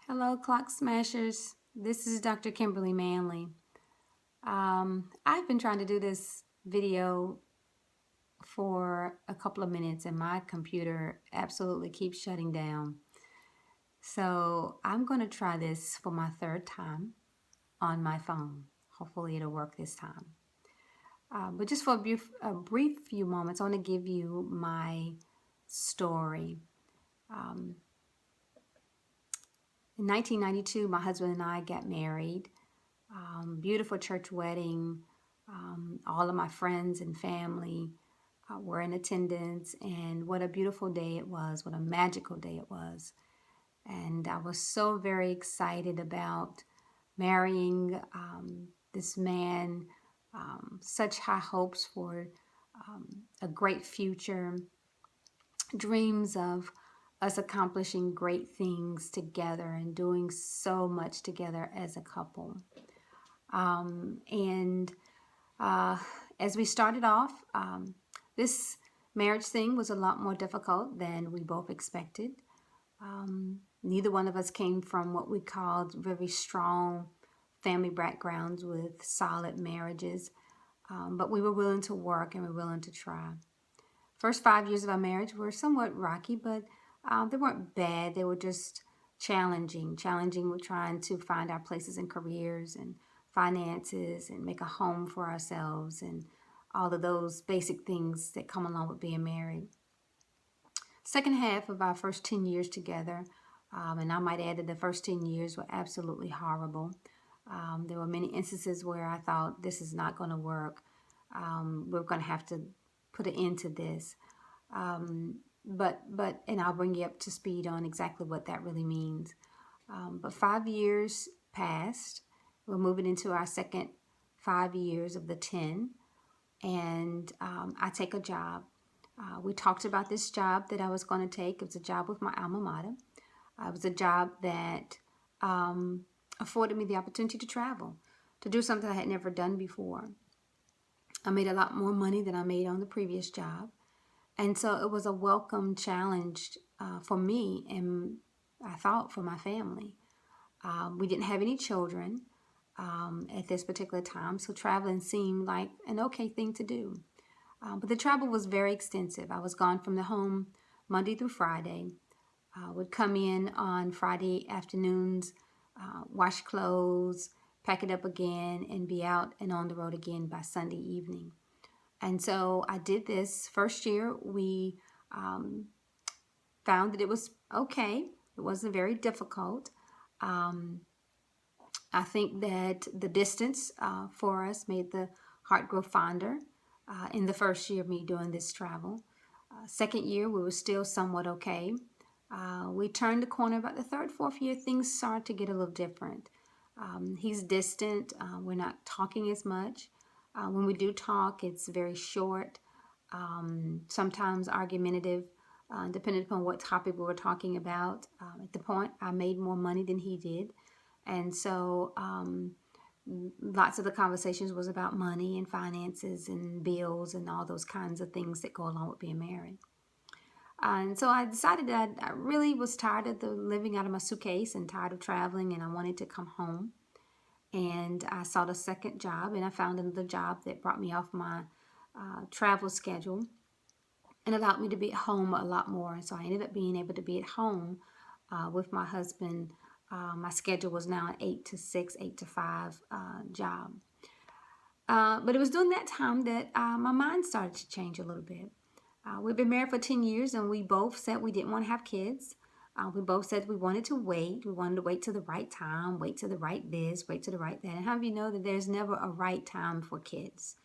Hello, Clock Smashers. This is Dr. Kimberly Manley. I've been trying to do this video for a couple of minutes and my computer absolutely keeps shutting down. So I'm going to try this for my third time on my phone. Hopefully it'll work this time. But just for a brief few moments, I want to give you my story. In 1992, my husband and I got married. Beautiful church wedding. All of my friends and family were in attendance, and what a beautiful day it was. What a magical day it was. And I was so very excited about marrying this man. Such high hopes for a great future, dreams of us accomplishing great things together and doing so much together as a couple. And as we started off, this marriage thing was a lot more difficult than we both expected. Neither one of us came from what we called very strong family backgrounds with solid marriages, but we were willing to work and we were willing to try. First 5 years of our marriage were somewhat rocky, but they weren't bad. They were just challenging with trying to find our places in careers and finances and make a home for ourselves and all of those basic things that come along with being married. Second half of our first 10 years together, and I might add that the first 10 years were absolutely horrible. There were many instances where I thought this is not going to work. We're going to have to put an end to this. And I'll bring you up to speed on exactly what that really means. But 5 years passed. We're moving into our second 5 years of the 10. And I take a job. We talked about this job that I was going to take. It was a job with my alma mater. It was a job that afforded me the opportunity to travel, to do something I had never done before. I made a lot more money than I made on the previous job. And so it was a welcome challenge for me and I thought for my family. We didn't have any children at this particular time, so traveling seemed like an okay thing to do. But the travel was very extensive. I was gone from the home Monday through Friday. Would come in on Friday afternoons, wash clothes, pack it up again, and be out and on the road again by Sunday evening. And so I did this. First year, we found that it was okay. It wasn't very difficult. I think that the distance for us made the heart grow fonder in the first year of me doing this travel. Second year, we were still somewhat okay. We turned the corner about the third, fourth year, things started to get a little different. He's distant. We're not talking as much. When we do talk, it's very short, sometimes argumentative, depending upon what topic we were talking about. At the point, I made more money than he did. And so lots of the conversations was about money and finances and bills and all those kinds of things that go along with being married. And so I decided that I really was tired of the living out of my suitcase and tired of traveling, and I wanted to come home. And I sought a second job, and I found another job that brought me off my travel schedule and allowed me to be at home a lot more. And so I ended up being able to be at home with my husband. My schedule was now an 8 to 6, 8 to 5 job. But it was during that time that my mind started to change a little bit. We've been married for 10 years, and we both said we didn't want to have kids. We both said we wanted to wait. We wanted to wait till the right time, wait till the right this, wait till the right that. And how do you know that there's never a right time for kids?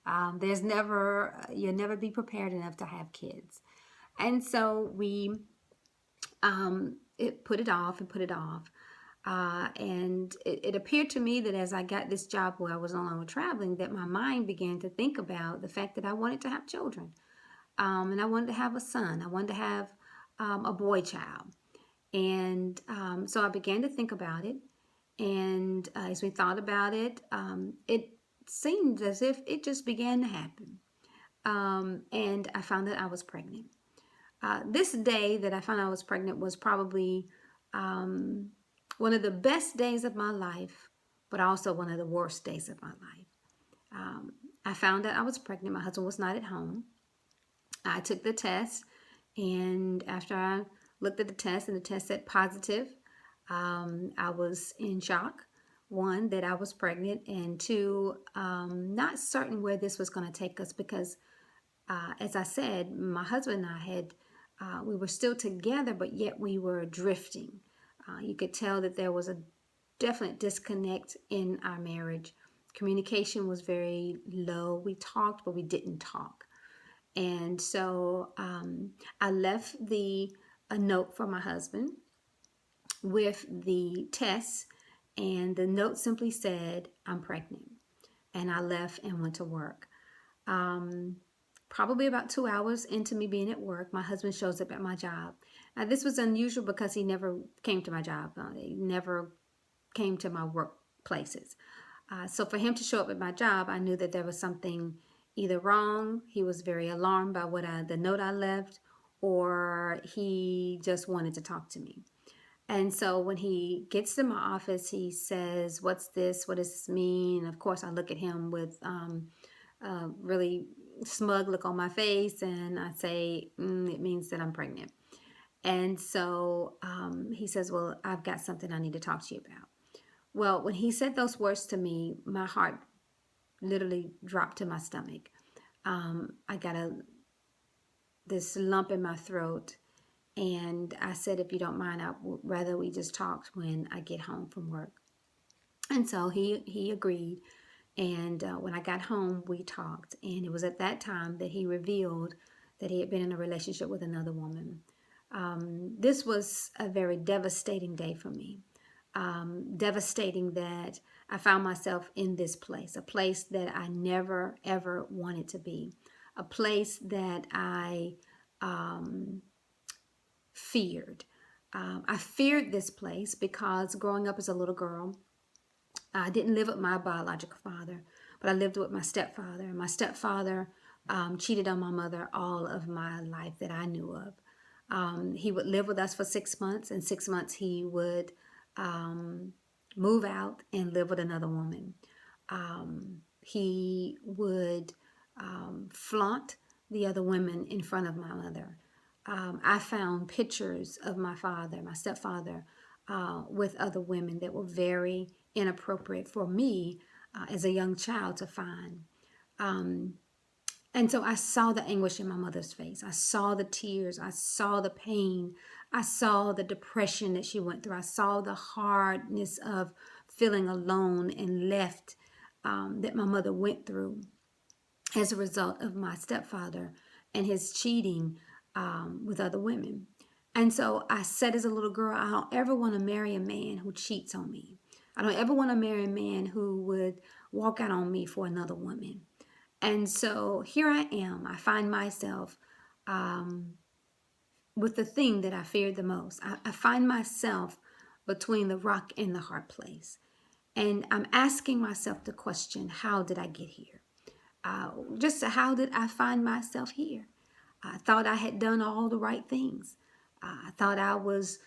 You'll never be prepared enough to have kids. And so we put it off and put it off. And it appeared to me that as I got this job where I was no longer traveling, that my mind began to think about the fact that I wanted to have children. And I wanted to have a son. I wanted to have a boy child. And so I began to think about it. And as we thought about it, it seemed as if it just began to happen. And I found that I was pregnant. This day that I found I was pregnant was probably One of the best days of my life, but also one of the worst days of my life. I found out I was pregnant. My husband was not at home. I took the test, and after I looked at the test and the test said positive, I was in shock. One, that I was pregnant, and two, not certain where this was going to take us because, as I said, my husband and I we were still together, but yet we were drifting. You could tell that there was a definite disconnect in our marriage. Communication was very low. We talked, but we didn't talk. And so I left a note for my husband with the test, and the note simply said, "I'm pregnant." And I left and went to work. Um, Probably about 2 hours into me being at work, my husband shows up at my job. Now, this was unusual because he never came to my job. He never came to my workplaces. So for him to show up at my job, I knew that there was something either wrong. He was very alarmed by the note I left, or he just wanted to talk to me. And so when he gets to my office, he says, "What's this? What does this mean?" Of course, I look at him with a really smug look on my face, and I say, "It means that I'm pregnant." And so he says, "Well, I've got something I need to talk to you about." Well, when he said those words to me, my heart literally dropped to my stomach. I got this lump in my throat, and I said, "If you don't mind, I would rather we just talked when I get home from work." And so he agreed. And when I got home, we talked. And it was at that time that he revealed that he had been in a relationship with another woman. This was a very devastating day for me. Devastating that I found myself in this place, a place that I never, ever wanted to be, a place that I feared. I feared this place because growing up as a little girl, I didn't live with my biological father, but I lived with my stepfather. My stepfather cheated on my mother all of my life that I knew of. He would live with us for 6 months. In 6 months, he would move out and live with another woman. He would flaunt the other women in front of my mother. I found pictures of my father, my stepfather, with other women that were very inappropriate for me as a young child to find. And so I saw the anguish in my mother's face. I saw the tears. I saw the pain. I saw the depression that she went through. I saw the hardness of feeling alone and left that my mother went through as a result of my stepfather and his cheating with other women. And so I said as a little girl, I don't ever want to marry a man who cheats on me. I don't ever want to marry a man who would walk out on me for another woman. And so here I am. I find myself with the thing that I feared the most. I find myself between the rock and the hard place. And I'm asking myself the question, how did I get here? Just how did I find myself here? I thought I had done all the right things. I thought I was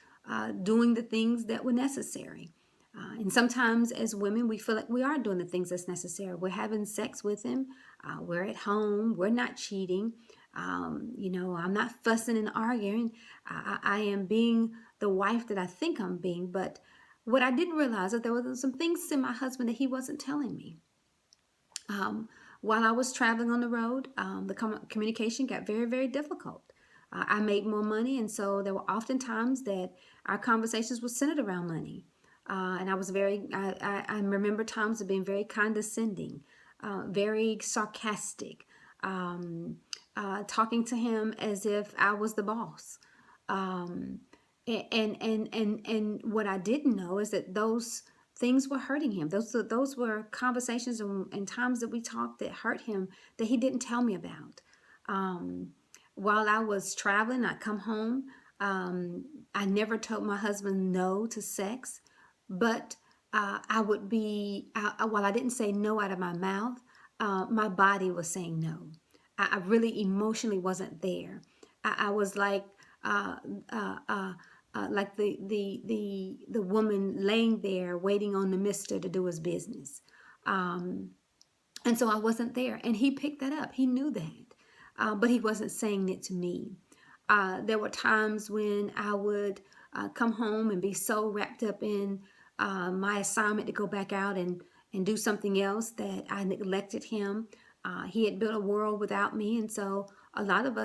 doing the things that were necessary. And sometimes as women, we feel like we are doing the things that's necessary. We're having sex with him. We're at home. We're not cheating. I'm not fussing and arguing. I am being the wife that I think I'm being. But what I didn't realize is that there were some things in my husband that he wasn't telling me. While I was traveling on the road, the communication got very, very difficult. I made more money, and so there were often times that our conversations were centered around money. And I remember times of being very condescending, very sarcastic, talking to him as if I was the boss. And what I didn't know is that those things were hurting him. Those were conversations and times that we talked that hurt him that he didn't tell me about. While I was traveling, I'd come home. I never told my husband no to sex, but while I didn't say no out of my mouth, my body was saying no. I really emotionally wasn't there. I was like like the woman laying there waiting on the mister to do his business. And so I wasn't there. And he picked that up. He knew that. But he wasn't saying it to me. There were times when I would come home and be so wrapped up in my assignment to go back out and do something else that I neglected him. He had built a world without me. And so a lot of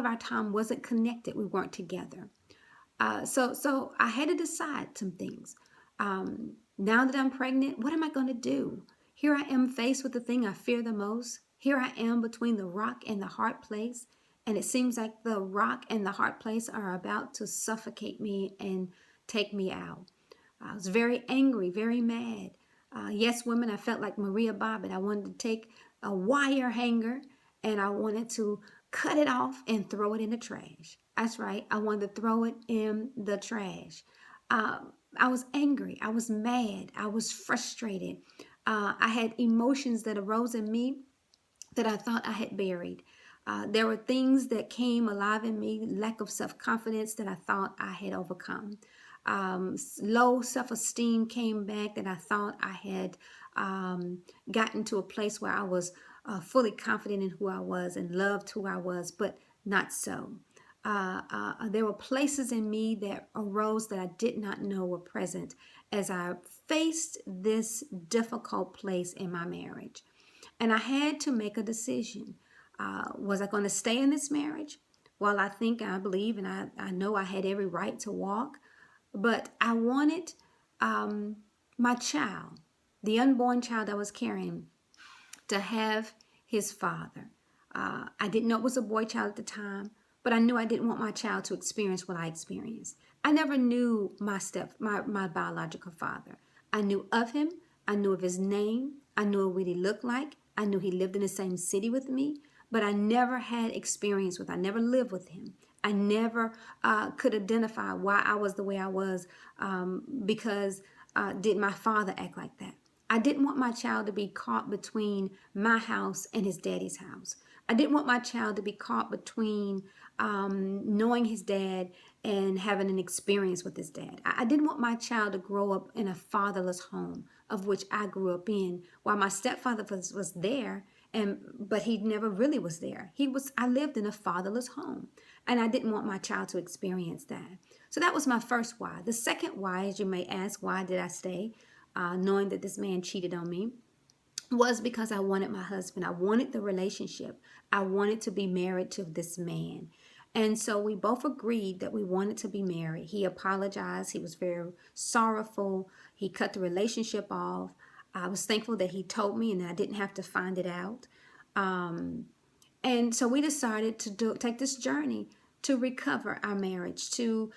our time wasn't connected. We weren't together. So I had to decide some things. Now that I'm pregnant, what am I going to do? Here I am faced with the thing I fear the most. Here I am between the rock and the hard place. And it seems like the rock and the hard place are about to suffocate me and take me out. I was very angry, very mad. Yes, women, I felt like Maria Bobbitt. I wanted to take a wire hanger and I wanted to cut it off and throw it in the trash. That's right. I wanted to throw it in the trash. I was angry. I was mad. I was frustrated. I had emotions that arose in me that I thought I had buried. There were things that came alive in me, lack of self confidence that I thought I had overcome. Low self esteem came back that I thought I had gotten to a place where I was fully confident in who I was and loved who I was, but not so. There were places in me that arose that I did not know were present as I faced this difficult place in my marriage. And I had to make a decision. Was I going to stay in this marriage? Well, I think, I believe, and I know I had every right to walk, but I wanted my child, the unborn child I was carrying, to have his father. I didn't know it was a boy child at the time, but I knew I didn't want my child to experience what I experienced. I never knew my biological father. I knew of him. I knew of his name. I knew what he looked like. I knew he lived in the same city with me, but I never had experience with. I never lived with him. I never could identify why I was the way I was because did my father act like that? I didn't want my child to be caught between my house and his daddy's house. I didn't want my child to be caught between knowing his dad and having an experience with his dad. I didn't want my child to grow up in a fatherless home, of which I grew up in, while my stepfather was there, but he never really was there. I lived in a fatherless home, and I didn't want my child to experience that. So that was my first why. The second why, as you may ask, why did I stay? Knowing that this man cheated on me, was because I wanted my husband. I wanted the relationship. I wanted to be married to this man. And so we both agreed that we wanted to be married. He apologized. He was very sorrowful. He cut the relationship off. I was thankful that he told me and that I didn't have to find it out. And so we decided to take this journey to recover our marriage, to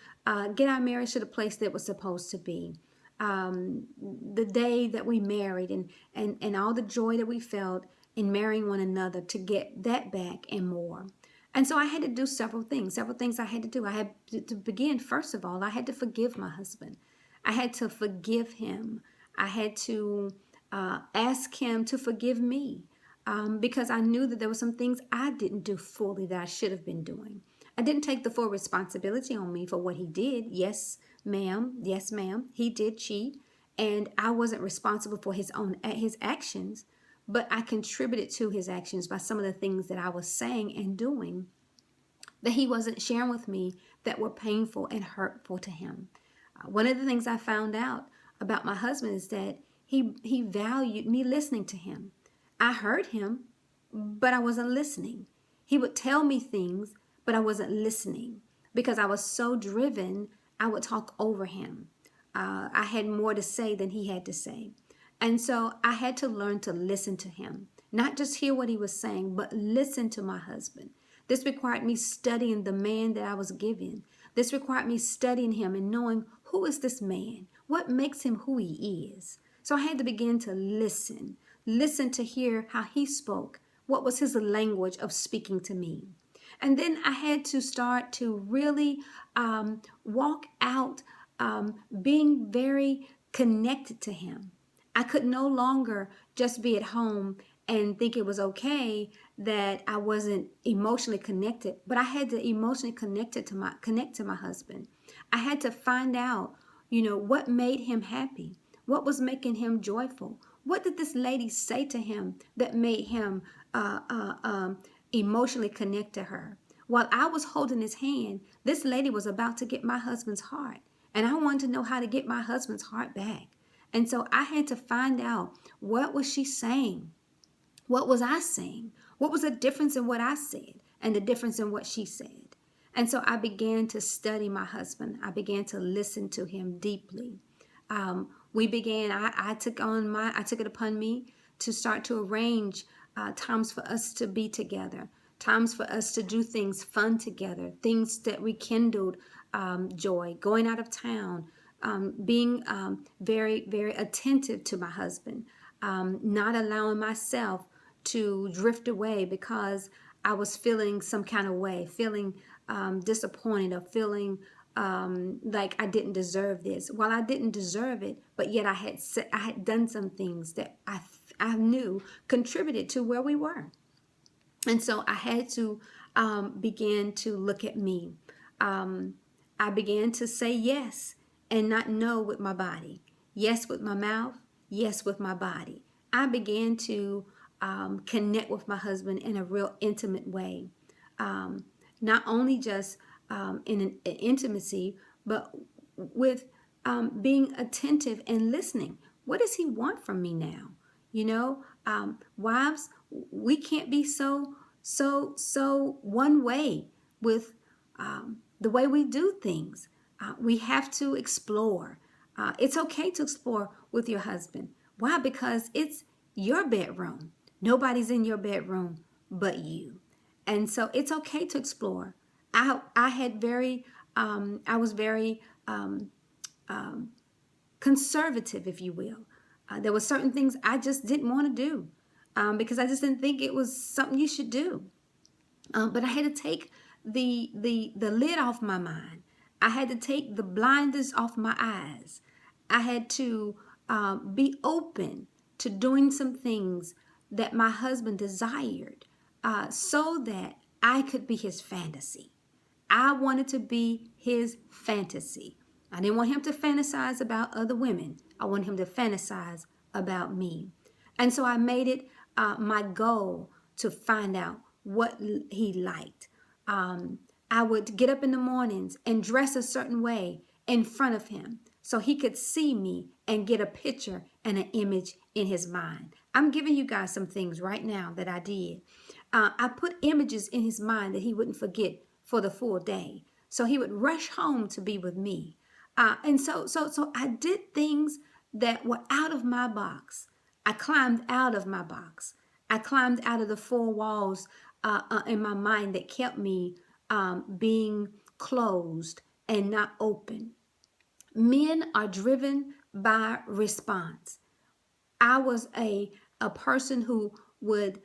get our marriage to the place that it was supposed to be. The day that we married and all the joy that we felt in marrying one another, to get that back and more. And so I had to do several things I had to do. I had to begin, first of all, I had to forgive my husband. I had to forgive him. I had to ask him to forgive me because I knew that there were some things I didn't do fully that I should have been doing. I didn't take the full responsibility on me for what he did. Yes, ma'am. Yes, ma'am. He did cheat, and I wasn't responsible for his actions, but I contributed to his actions by some of the things that I was saying and doing that he wasn't sharing with me that were painful and hurtful to him. One of the things I found out about my husband is that he valued me listening to him. I heard him, but I wasn't listening. He would tell me things, but I wasn't listening because I was so driven, I would talk over him. I had more to say than he had to say. And so I had to learn to listen to him, not just hear what he was saying, but listen to my husband. This required me studying the man that I was given. This required me studying him and knowing, who is this man? What makes him who he is? So I had to begin to listen to hear how he spoke. What was his language of speaking to me? And then I had to start to really walk out being very connected to him. I could no longer just be at home and think it was okay that I wasn't emotionally connected, but I had to emotionally connect to my husband. I had to find out, what made him happy. What was making him joyful? What did this lady say to him that made him uh, uh, um, emotionally connect to her? While I was holding his hand, this lady was about to get my husband's heart. And I wanted to know how to get my husband's heart back. And so I had to find out, what was she saying? What was I saying? What was the difference in what I said and the difference in what she said? And so I began to study my husband. I began to listen to him deeply. I took it upon me to start to arrange times for us to be together, times for us to do things fun together, things that rekindled joy, going out of town, being very, very attentive to my husband, not allowing myself to drift away because I was feeling some kind of way, feeling disappointed, or feeling like I didn't deserve this. Well, I didn't deserve it, but yet I had done some things that I knew contributed to where we were. And so I had to begin to look at me. Um, I began to say yes and not no with my body. Yes with my mouth, yes with my body. I began to connect with my husband in a real intimate way. Um, Not only just in an intimacy, but with being attentive and listening. What does he want from me now? Wives, we can't be so one way with the way we do things. We have to explore. It's okay to explore with your husband. Why? Because it's your bedroom. Nobody's in your bedroom but you. And so it's okay to explore. I was very conservative, if you will. There were certain things I just didn't want to do because I just didn't think it was something you should do. But I had to take the lid off my mind. I had to take the blinders off my eyes. I had to be open to doing some things that my husband desired, so that I could be his fantasy. I wanted to be his fantasy. I didn't want him to fantasize about other women. I wanted him to fantasize about me. And so I made it my goal to find out what he liked. I would get up in the mornings and dress a certain way in front of him so he could see me and get a picture and an image in his mind. I'm giving you guys some things right now that I did. I put images in his mind that he wouldn't forget for the full day. So he would rush home to be with me. And so I did things that were out of my box. I climbed out of my box. I climbed out of the four walls in my mind that kept me being closed and not open. Men are driven by response. I was a person who would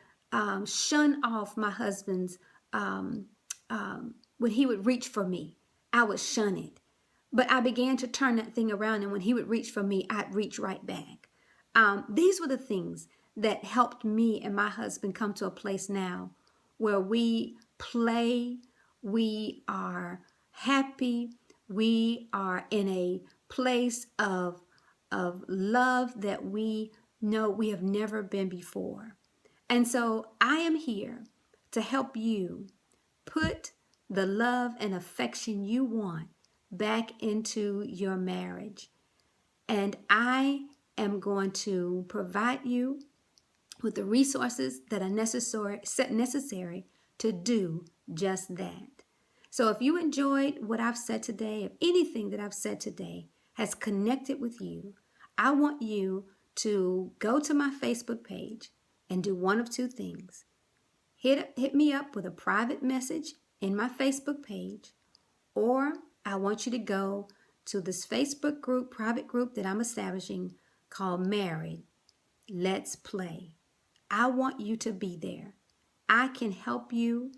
shun off my husband's, when he would reach for me, I would shun it. But I began to turn that thing around, and when he would reach for me, I'd reach right back. These were the things that helped me and my husband come to a place now where we play, we are happy, we are in a place of love that we know we have never been before. And so I am here to help you put the love and affection you want back into your marriage. And I am going to provide you with the resources that are necessary to do just that. So if you enjoyed what I've said today, if anything that I've said today has connected with you, I want you to go to my Facebook page and do one of two things. Hit me up with a private message in my Facebook page, or I want you to go to this Facebook group, private group that I'm establishing called Married. Let's Play. I want you to be there. I can help you.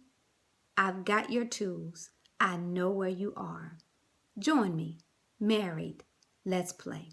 I've got your tools. I know where you are. Join me. Married. Let's Play.